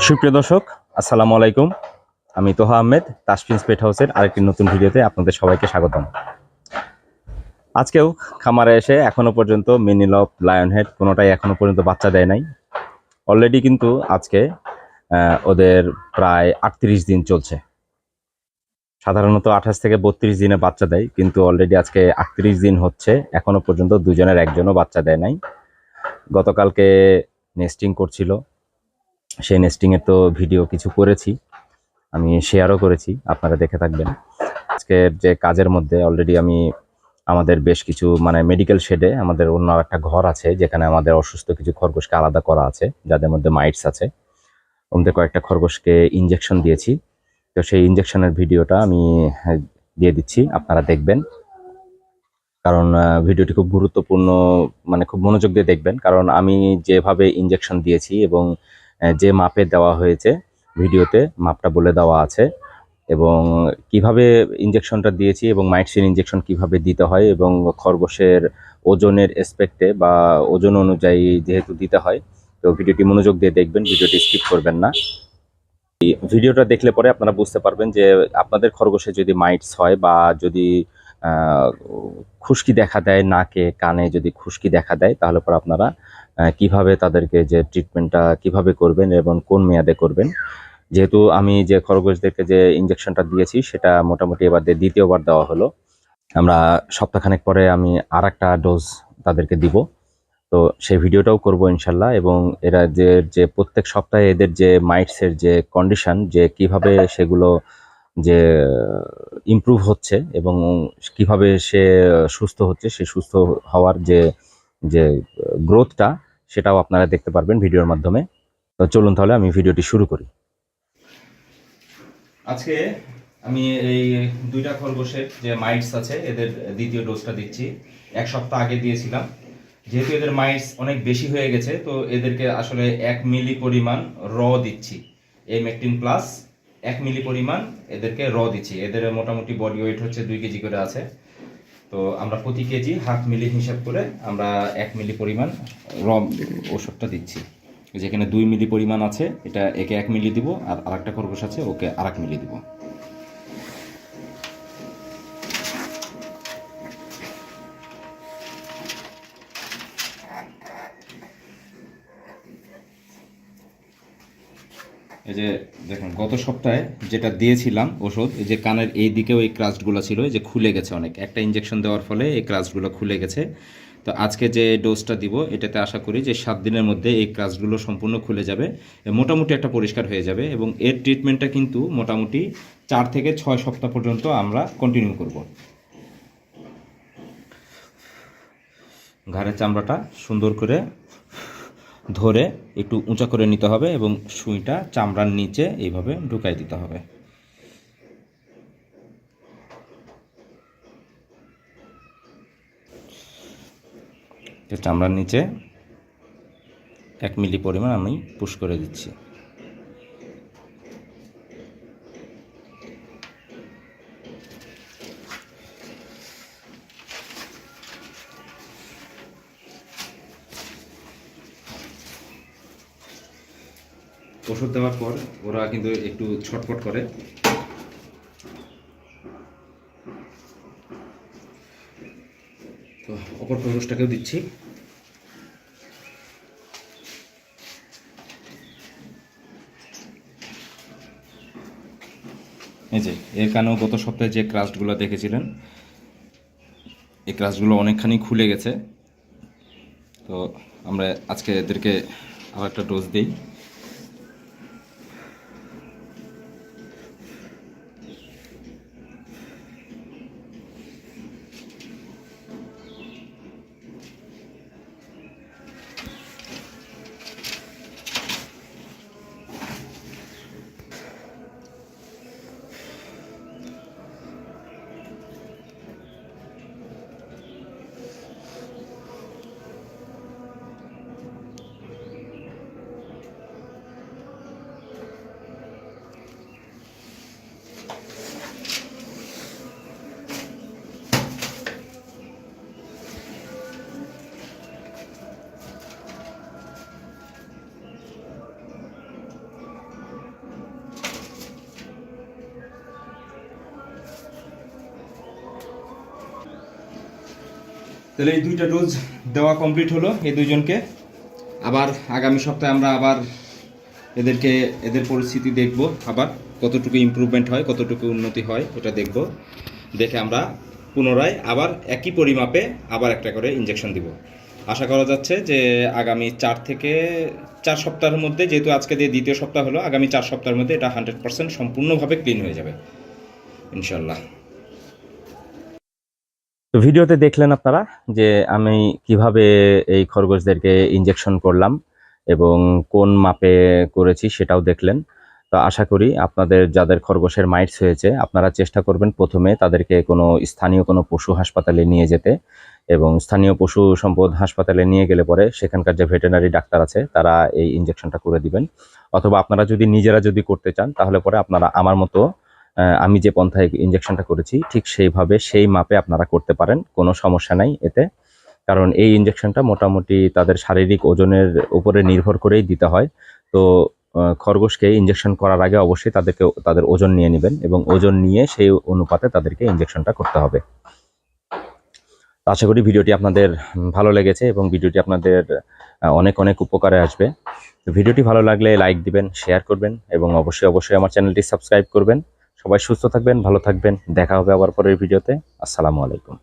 সুপ্রিয় দর্শক, আসসালামু আলাইকুম। আমি তোহা আহমেদ, তাসফিন্স পেট হাউসের আরেকটি নতুন ভিডিওতে আপনাদের সবাইকে স্বাগতম। আজকেও খামারে এসে এখনো পর্যন্ত মিনিলভ, লায়ন হেড কোনোটাই এখনো পর্যন্ত বাচ্চা দেয় নাই। অলরেডি কিন্তু আজকে ওদের প্রায় 38 দিন চলছে। সাধারণত 28 থেকে 32 দিনে বাচ্চা দেয়, কিন্তু অলরেডি আজকে 38 দিন হচ্ছে, এখনো পর্যন্ত দুজনের একজনও বাচ্চা দেয় নাই। গতকালকে নেস্টিং করছিল, সেই নেস্টিংয়ের তো ভিডিও কিছু করেছি, আমি শেয়ারও করেছি, আপনারা দেখে থাকবেন। আজকের যে কাজের মধ্যে অলরেডি আমি আমাদের বেশ কিছু মেডিকেল শেডে আমাদের অন্য একটা ঘর আছে, যেখানে আমাদের অসুস্থ কিছু খরগোশকে আলাদা করা আছে, যাদের মধ্যে মাইটস আছে। ওদের কয়েকটা খরগোশকে ইঞ্জেকশন দিয়েছি, তো সেই ইঞ্জেকশনের ভিডিওটা আমি দিয়ে দিচ্ছি, আপনারা দেখবেন। কারণ ভিডিওটি খুব গুরুত্বপূর্ণ, খুব মনোযোগ দিয়ে দেখবেন, কারণ আমি যেভাবে ইঞ্জেকশন দিয়েছি এবং যে মাপে দেওয়া হয়েছে ভিডিওতে মাপটা বলে দেওয়া আছে, এবং কিভাবে ইঞ্জেকশনটা দিয়েছি এবং মাইটসিন ইঞ্জেকশন কিভাবে দিতে হয় এবং খরগোশের ওজনের এসপেক্টে বা ওজন অনুযায়ী যেহেতু দিতে হয়, তো ভিডিওটি মনোযোগ দিয়ে দেখবেন, ভিডিওটি স্কিপ করবেন না। ভিডিওটা দেখলে পরে আপনারা বুঝতে পারবেন যে আপনাদের খরগোশে যদি মাইটস হয় বা যদি খুশকি দেখা দেয়, নাকে কানে যদি খুশকি দেখা দেয়, তাহলে পরে আপনারা কিভাবে তাদেরকে যে ট্রিটমেন্টটা কিভাবে করবেন এবং কোন মেয়াদে করবেন। যেহেতু আমি যে খরগোশদেরকে যে ইঞ্জেকশনটা দিয়েছি সেটা মোটামুটি এবার দ্বিতীয়বার দেওয়া হলো। আমরা সপ্তাহখানেক পরে আমি আর একটা ডোজ তাদেরকে দিব, তো সেই ভিডিওটাও করব ইনশাল্লাহ। এবং এরা যে প্রত্যেক সপ্তাহে এদের যে মাইটসের যে কন্ডিশন, যে কিভাবে সেগুলো যে ইমপ্রুভ হচ্ছে এবং কিভাবে সে সুস্থ হচ্ছে, সে সুস্থ হওয়ার যে যে গ্রোথটা, সেটাও আপনারা দেখতে পারবেন ভিডিওর মাধ্যমে। তো চলুন তাহলে আমি ভিডিওটি শুরু করি। আজকে আমি এই দুইটা খরগোশের যে মাইটস আছে এদের দ্বিতীয় ডোজটা দিচ্ছি। এক সপ্তাহ আগে দিয়েছিলাম। যেহেতু এদের মাইটস অনেক বেশি হয়ে গেছে, তো এদেরকে আসলে 1 মিলি পরিমাণ র দিচ্ছি। এমেকটিন প্লাস 1 মিলি পরিমাণ এদেরকে র দিচ্ছি। এদের মোটামুটি বডি ওয়েট হচ্ছে 2 কেজি করে আছে। তো আমরা প্রতি কেজি হাফ মিলি হিসাব করে আমরা 1 মিলি পরিমাণ র ওষুধটা দিচ্ছি। যেখানে 2 মিলি পরিমাণ আছে, এটা একে 1 মিলি দিব, আর আরেকটা খরগোশ আছে ওকে আর 1 মিলি দিব। এই যে দেখুন, গত সপ্তাহে যেটা দিয়েছিলাম ওষুধ, এই যে কানের এই দিকেও এই ক্রাস্টগুলো ছিল, এই যে খুলে গেছে অনেক, একটা ইঞ্জেকশন দেওয়ার ফলে এই ক্রাস্টগুলো খুলে গেছে। তো আজকে যে ডোজটা দিব, এটাতে আশা করি যে 7 দিনের মধ্যে এই ক্রাস্টগুলো সম্পূর্ণ খুলে যাবে, মোটামুটি একটা পরিষ্কার হয়ে যাবে। এবং এর ট্রিটমেন্টটা কিন্তু মোটামুটি 4 থেকে 6 সপ্তাহ পর্যন্ত আমরা কন্টিনিউ করব। ঘাড়ের চামড়াটা সুন্দর করে ধরে একটু উঁচা করে নিতে হবে এবং সুইটা চামড়ার নিচে এইভাবে ঢুকাই দিতে হবে। চামড়ার নিচে 1 মিলি পরিমাণ আমি পুশ করে দিচ্ছি। ওষুধ দেওয়ার পর ওরা কিন্তু একটু ছটফট করে, তো অপর খরগোশটাকেও দিচ্ছি। এই যে এর কারণেও গত সপ্তাহে যে ক্রাস্টগুলো দেখেছিলেন, এই ক্রাস্টগুলো অনেকখানি খুলে গেছে। তো আমরা আজকে এদেরকে আবার একটা ডোজ দিই। তাহলে এই 2টা ডোজ দেওয়া কমপ্লিট হলো এই দুইজনকে। আবার আগামী সপ্তাহে আমরা আবার এদের পরিস্থিতি দেখব, আবার কতটুকু ইমপ্রুভমেন্ট হয়, কতটুকু উন্নতি হয় ওটা দেখব। দেখে আমরা পুনরায় আবার একই পরিমাপে আবার একটা করে ইঞ্জেকশন দিব। আশা করা যাচ্ছে যে আগামী 4 থেকে 4 সপ্তাহের মধ্যে, যেহেতু আজকে দিয়ে 2য় সপ্তাহ হলো, আগামী 4 সপ্তাহের মধ্যে এটা 100% সম্পূর্ণভাবে ক্লিন হয়ে যাবে ইনশাল্লাহ। তো ভিডিওতে দেখলেন আপনারা যে আমি কিভাবে এই খরগোশদেরকে ইঞ্জেকশন করলাম এবং কোন মাপে করেছি সেটাও দেখলেন। তো আশা করি আপনাদের যাদের খরগোশের মাইটস হয়েছে আপনারা চেষ্টা করবেন প্রথমে তাদেরকে স্থানীয় কোনো পশু হাসপাতালে নিয়ে যেতে, এবং স্থানীয় পশু সম্পদ হাসপাতালে নিয়ে গেলে পরে সেখানকার যে ভেটেরিনারি ডাক্তার আছে তারা এই ইঞ্জেকশনটা করে দিবেন। অথবা আপনারা যদি নিজেরা করতে চান তাহলে পরে আপনারা আমার মতো আমি যে পন্থায় ইঞ্জেকশনটা করেছি ঠিক সেইভাবে সেই মাপে আপনারা করতে পারেন, কোনো সমস্যা নাই এতে। কারণ এই ইঞ্জেকশনটা মোটামুটি তাদের শারীরিক ওজনের উপরে নির্ভর করেই দিতে হয়। তো খরগোশকে ইঞ্জেকশন করার আগে অবশ্যই তাদের ওজন নিয়ে নেবেন, এবং ওজন নিয়ে সেই অনুপাতে তাদেরকে ইঞ্জেকশনটা করতে হবে। আশা করি ভিডিওটি আপনাদের ভালো লেগেছে এবং ভিডিওটি আপনাদের অনেক অনেক উপকারে আসবে। তো ভিডিওটি ভালো লাগলে লাইক দিবেন, শেয়ার করবেন এবং অবশ্যই আমার চ্যানেলটি সাবস্ক্রাইব করবেন। সবাই সুস্থ থাকবেন, ভালো থাকবেন। দেখা হবে আবার পরের ভিডিওতে। আসসালামু আলাইকুম।